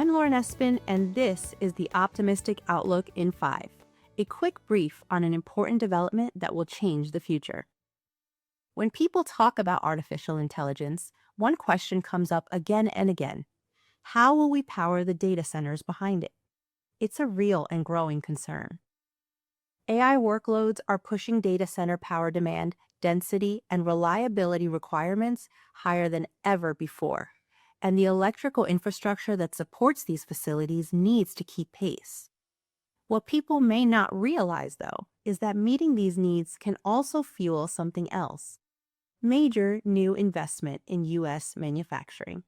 I'm Lauren Espin, and this is the Optimistic Outlook in 5, a quick brief on an important development that will change the future. When people talk about artificial intelligence, one question comes up again and again. How will we power the data centers behind it? It's a real and growing concern. AI workloads are pushing data center power demand, density, and reliability requirements higher than ever before, and the electrical infrastructure that supports these facilities needs to keep pace. What people may not realize, though, is that meeting these needs can also fuel something else: major new investment in U.S. manufacturing.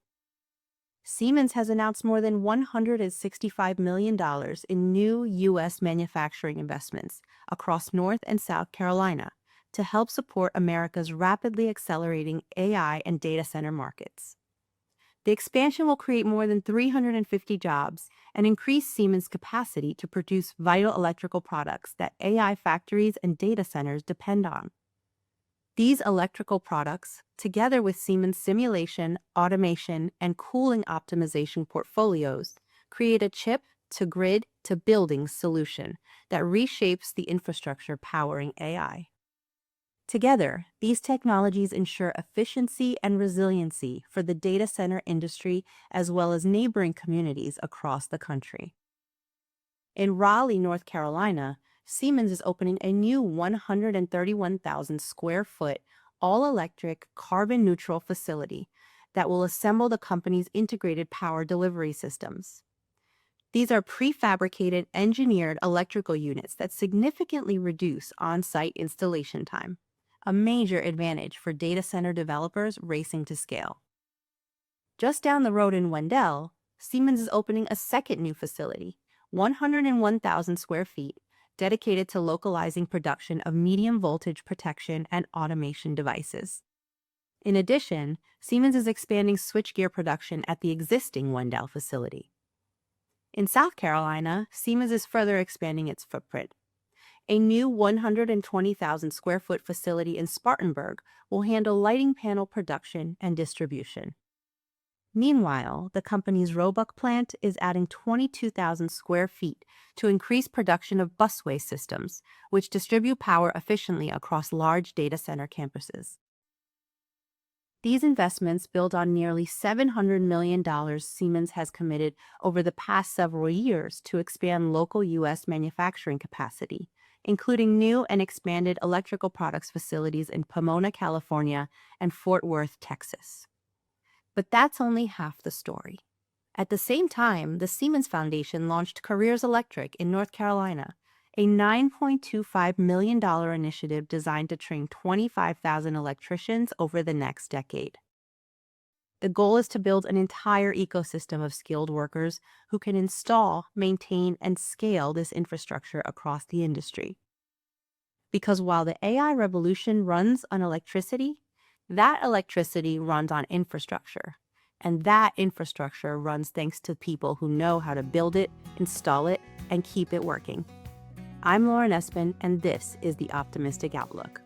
Siemens has announced more than $165 million in new U.S. manufacturing investments across North and South Carolina to help support America's rapidly accelerating AI and data center markets. The expansion will create more than 350 jobs and increase Siemens' capacity to produce vital electrical products that AI factories and data centers depend on. These electrical products, together with Siemens' simulation, automation, and cooling optimization portfolios, create a chip-to-grid-to-buildings solution that reshapes the infrastructure powering AI. Together, these technologies ensure efficiency and resiliency for the data center industry as well as neighboring communities across the country. In Raleigh, North Carolina, Siemens is opening a new 131,000 square foot, all-electric, carbon-neutral facility that will assemble the company's integrated power delivery systems. These are prefabricated, engineered electrical units that significantly reduce on-site installation time, a major advantage for data center developers racing to scale. Just down the road in Wendell, Siemens is opening a second new facility, 101,000 square feet, dedicated to localizing production of medium voltage protection and automation devices. In addition, Siemens is expanding switchgear production at the existing Wendell facility. In South Carolina, Siemens is further expanding its footprint. A new 120,000 square foot facility in Spartanburg will handle lighting panel production and distribution. Meanwhile, the company's Roebuck plant is adding 22,000 square feet to increase production of busway systems, which distribute power efficiently across large data center campuses. These investments build on nearly $700 million Siemens has committed over the past several years to expand local U.S. manufacturing capacity, including new and expanded electrical products facilities in Pomona, California, and Fort Worth, Texas. But that's only half the story. At the same time, the Siemens Foundation launched Careers Electric in North Carolina, a $9.25 million initiative designed to train 25,000 electricians over the next decade. The goal is to build an entire ecosystem of skilled workers who can install, maintain, and scale this infrastructure across the industry. Because while the AI revolution runs on electricity, that electricity runs on infrastructure, and that infrastructure runs thanks to people who know how to build it, install it, and keep it working. I'm Lauren Espin, and this is the Optimistic Outlook.